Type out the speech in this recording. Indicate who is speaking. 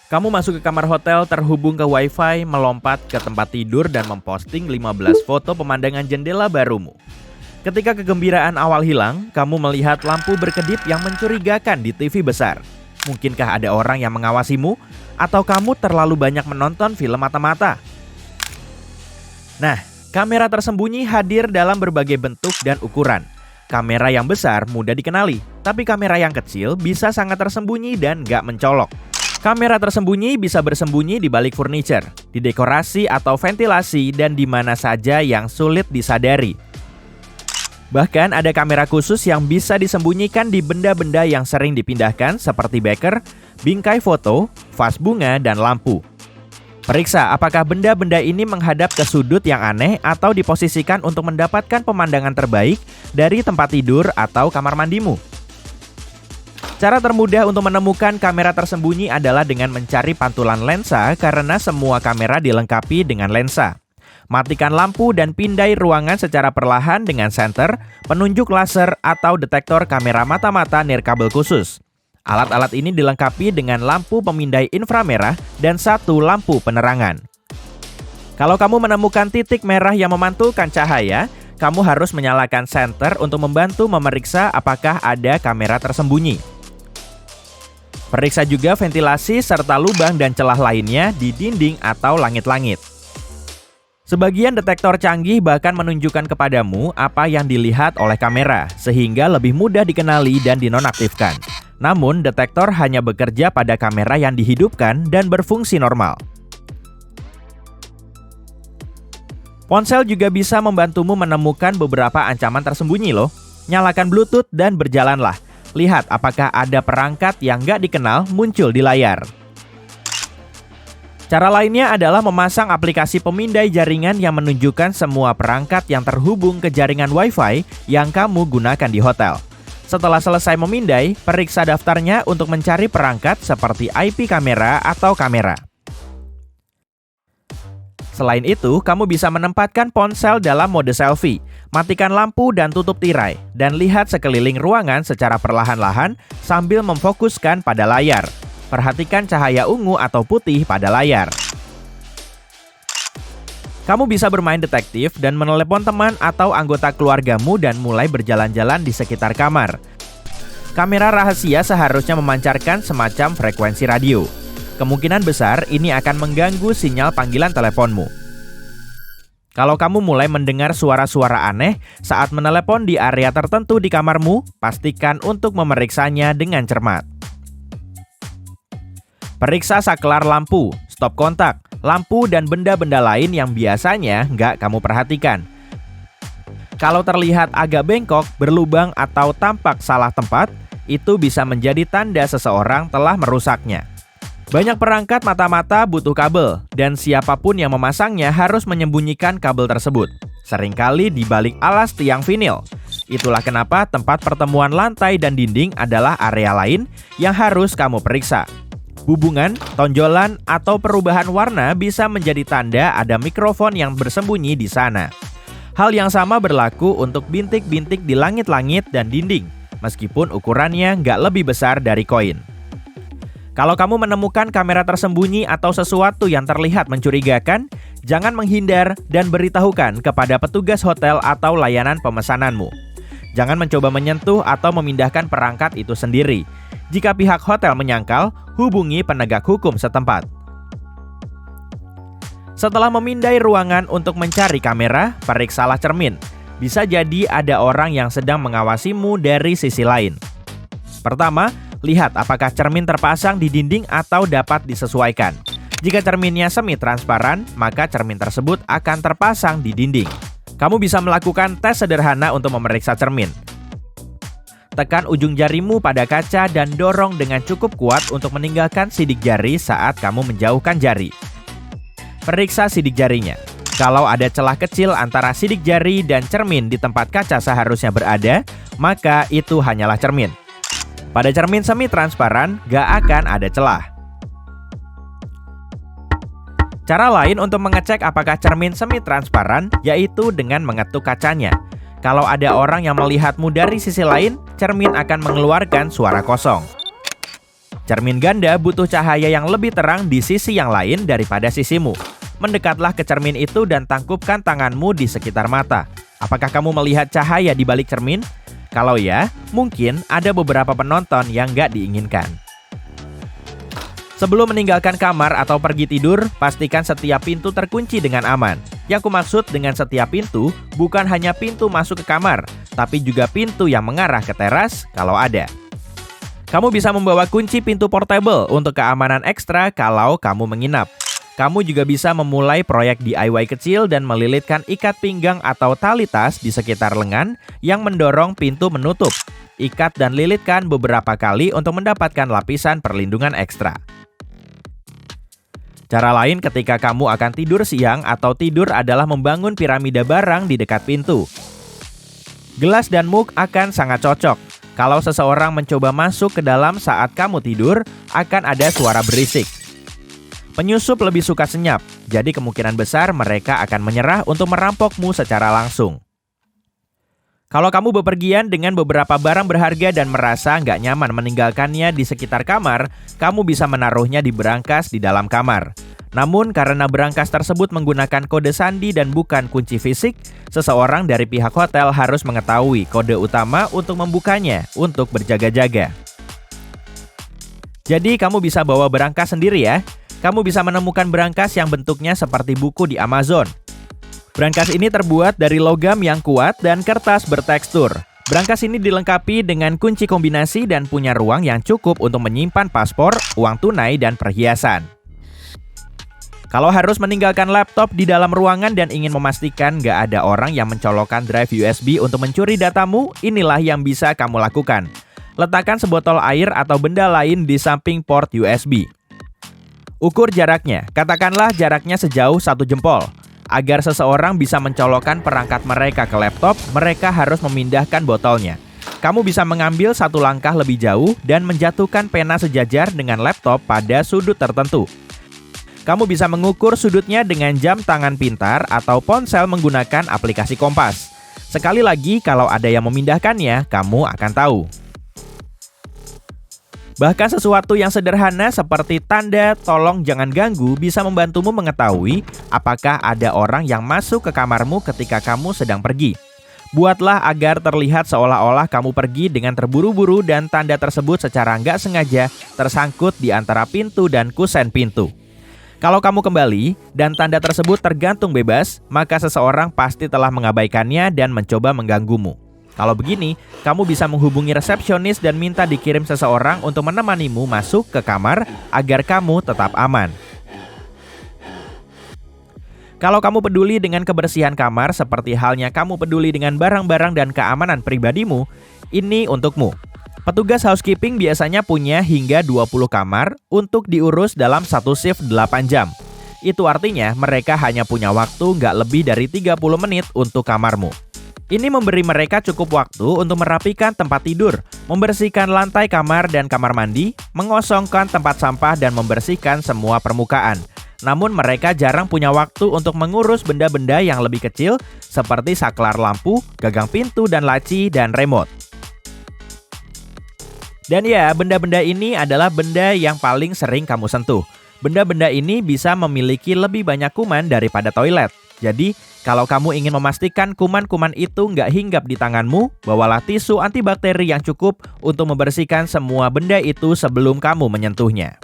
Speaker 1: Kamu masuk ke kamar hotel, terhubung ke Wi-Fi, melompat ke tempat tidur dan memposting 15 foto pemandangan jendela barumu. Ketika kegembiraan awal hilang, kamu melihat lampu berkedip yang mencurigakan di TV besar. Mungkinkah ada orang yang mengawasimu? Atau kamu terlalu banyak menonton film mata-mata? Nah, kamera tersembunyi hadir dalam berbagai bentuk dan ukuran. Kamera yang besar mudah dikenali, tapi kamera yang kecil bisa sangat tersembunyi dan gak mencolok. Kamera tersembunyi bisa bersembunyi di balik furniture, di dekorasi atau ventilasi, dan di mana saja yang sulit disadari. Bahkan ada kamera khusus yang bisa disembunyikan di benda-benda yang sering dipindahkan seperti beker, bingkai foto, vas bunga, dan lampu. Periksa apakah benda-benda ini menghadap ke sudut yang aneh atau diposisikan untuk mendapatkan pemandangan terbaik dari tempat tidur atau kamar mandimu. Cara termudah untuk menemukan kamera tersembunyi adalah dengan mencari pantulan lensa karena semua kamera dilengkapi dengan lensa. Matikan lampu dan pindai ruangan secara perlahan dengan senter, penunjuk laser, atau detektor kamera mata-mata nirkabel khusus. Alat-alat ini dilengkapi dengan lampu pemindai inframerah dan satu lampu penerangan. Kalau kamu menemukan titik merah yang memantulkan cahaya, kamu harus menyalakan senter untuk membantu memeriksa apakah ada kamera tersembunyi. Periksa juga ventilasi serta lubang dan celah lainnya di dinding atau langit-langit. Sebagian detektor canggih bahkan menunjukkan kepadamu apa yang dilihat oleh kamera, sehingga lebih mudah dikenali dan dinonaktifkan. Namun, detektor hanya bekerja pada kamera yang dihidupkan dan berfungsi normal. Ponsel juga bisa membantumu menemukan beberapa ancaman tersembunyi loh. Nyalakan Bluetooth dan berjalanlah. Lihat apakah ada perangkat yang nggak dikenal muncul di layar. Cara lainnya adalah memasang aplikasi pemindai jaringan yang menunjukkan semua perangkat yang terhubung ke jaringan Wi-Fi yang kamu gunakan di hotel. Setelah selesai memindai, periksa daftarnya untuk mencari perangkat seperti IP kamera atau kamera. Selain itu, kamu bisa menempatkan ponsel dalam mode selfie. Matikan lampu dan tutup tirai, dan lihat sekeliling ruangan secara perlahan-lahan sambil memfokuskan pada layar. Perhatikan cahaya ungu atau putih pada layar. Kamu bisa bermain detektif dan menelepon teman atau anggota keluargamu dan mulai berjalan-jalan di sekitar kamar. Kamera rahasia seharusnya memancarkan semacam frekuensi radio. Kemungkinan besar ini akan mengganggu sinyal panggilan teleponmu. Kalau kamu mulai mendengar suara-suara aneh saat menelepon di area tertentu di kamarmu, pastikan untuk memeriksanya dengan cermat. Periksa saklar lampu, stop kontak, lampu, dan benda-benda lain yang biasanya nggak kamu perhatikan. Kalau terlihat agak bengkok, berlubang, atau tampak salah tempat, itu bisa menjadi tanda seseorang telah merusaknya. Banyak perangkat mata-mata butuh kabel, dan siapapun yang memasangnya harus menyembunyikan kabel tersebut. Seringkali di balik alas tiang vinil. Itulah kenapa tempat pertemuan lantai dan dinding adalah area lain yang harus kamu periksa. Hubungan, tonjolan, atau perubahan warna bisa menjadi tanda ada mikrofon yang bersembunyi di sana. Hal yang sama berlaku untuk bintik-bintik di langit-langit dan dinding, meskipun ukurannya nggak lebih besar dari koin. Kalau kamu menemukan kamera tersembunyi atau sesuatu yang terlihat mencurigakan, jangan menghindar dan beritahukan kepada petugas hotel atau layanan pemesananmu. Jangan mencoba menyentuh atau memindahkan perangkat itu sendiri. Jika pihak hotel menyangkal, hubungi penegak hukum setempat. Setelah memindai ruangan untuk mencari kamera, periksalah cermin. Bisa jadi ada orang yang sedang mengawasimu dari sisi lain. Pertama, lihat apakah cermin terpasang di dinding atau dapat disesuaikan. Jika cerminnya semi-transparan, maka cermin tersebut akan terpasang di dinding. Kamu bisa melakukan tes sederhana untuk memeriksa cermin. Tekan ujung jarimu pada kaca dan dorong dengan cukup kuat untuk meninggalkan sidik jari saat kamu menjauhkan jari. Periksa sidik jarinya. Kalau ada celah kecil antara sidik jari dan cermin di tempat kaca seharusnya berada, maka itu hanyalah cermin. Pada cermin semi-transparan, gak akan ada celah. Cara lain untuk mengecek apakah cermin semi-transparan yaitu dengan mengetuk kacanya. Kalau ada orang yang melihatmu dari sisi lain, cermin akan mengeluarkan suara kosong. Cermin ganda butuh cahaya yang lebih terang di sisi yang lain daripada sisimu. Mendekatlah ke cermin itu dan tangkupkan tanganmu di sekitar mata. Apakah kamu melihat cahaya di balik cermin? Kalau ya, mungkin ada beberapa penonton yang nggak diinginkan. Sebelum meninggalkan kamar atau pergi tidur, pastikan setiap pintu terkunci dengan aman. Yang kumaksud dengan setiap pintu, bukan hanya pintu masuk ke kamar, tapi juga pintu yang mengarah ke teras kalau ada. Kamu bisa membawa kunci pintu portable untuk keamanan ekstra kalau kamu menginap. Kamu juga bisa memulai proyek DIY kecil dan melilitkan ikat pinggang atau tali tas di sekitar lengan yang mendorong pintu menutup. Ikat dan lilitkan beberapa kali untuk mendapatkan lapisan perlindungan ekstra. Cara lain ketika kamu akan tidur siang atau tidur adalah membangun piramida barang di dekat pintu. Gelas dan mug akan sangat cocok. Kalau seseorang mencoba masuk ke dalam saat kamu tidur, akan ada suara berisik. Penyusup lebih suka senyap, jadi kemungkinan besar mereka akan menyerah untuk merampokmu secara langsung. Kalau kamu bepergian dengan beberapa barang berharga dan merasa nggak nyaman meninggalkannya di sekitar kamar, kamu bisa menaruhnya di berangkas di dalam kamar. Namun karena berangkas tersebut menggunakan kode sandi dan bukan kunci fisik, seseorang dari pihak hotel harus mengetahui kode utama untuk membukanya untuk berjaga-jaga. Jadi kamu bisa bawa berangkas sendiri ya. Kamu bisa menemukan berangkas yang bentuknya seperti buku di Amazon. Berangkas ini terbuat dari logam yang kuat dan kertas bertekstur. Berangkas ini dilengkapi dengan kunci kombinasi dan punya ruang yang cukup untuk menyimpan paspor, uang tunai, dan perhiasan. Kalau harus meninggalkan laptop di dalam ruangan dan ingin memastikan nggak ada orang yang mencolokkan drive USB untuk mencuri datamu, inilah yang bisa kamu lakukan. Letakkan sebotol air atau benda lain di samping port USB. Ukur jaraknya, katakanlah jaraknya sejauh 1 jempol. Agar seseorang bisa mencolokkan perangkat mereka ke laptop, mereka harus memindahkan botolnya. Kamu bisa mengambil 1 langkah lebih jauh dan menjatuhkan pena sejajar dengan laptop pada sudut tertentu. Kamu bisa mengukur sudutnya dengan jam tangan pintar atau ponsel menggunakan aplikasi kompas. Sekali lagi, kalau ada yang memindahkannya, kamu akan tahu. Bahkan sesuatu yang sederhana seperti tanda "tolong jangan ganggu" bisa membantumu mengetahui apakah ada orang yang masuk ke kamarmu ketika kamu sedang pergi. Buatlah agar terlihat seolah-olah kamu pergi dengan terburu-buru dan tanda tersebut secara nggak sengaja tersangkut di antara pintu dan kusen pintu. Kalau kamu kembali dan tanda tersebut tergantung bebas, maka seseorang pasti telah mengabaikannya dan mencoba mengganggumu. Kalau begini, kamu bisa menghubungi resepsionis dan minta dikirim seseorang untuk menemanimu masuk ke kamar agar kamu tetap aman. Kalau kamu peduli dengan kebersihan kamar seperti halnya kamu peduli dengan barang-barang dan keamanan pribadimu, ini untukmu. Petugas housekeeping biasanya punya hingga 20 kamar untuk diurus dalam satu shift 8 jam. Itu artinya mereka hanya punya waktu nggak lebih dari 30 menit untuk kamarmu. Ini memberi mereka cukup waktu untuk merapikan tempat tidur, membersihkan lantai kamar dan kamar mandi, mengosongkan tempat sampah dan membersihkan semua permukaan. Namun mereka jarang punya waktu untuk mengurus benda-benda yang lebih kecil seperti saklar lampu, gagang pintu dan laci, dan remote. Dan ya, benda-benda ini adalah benda yang paling sering kamu sentuh. Benda-benda ini bisa memiliki lebih banyak kuman daripada toilet. Jadi, kalau kamu ingin memastikan kuman-kuman itu nggak hinggap di tanganmu, bawalah tisu antibakteri yang cukup untuk membersihkan semua benda itu sebelum kamu menyentuhnya.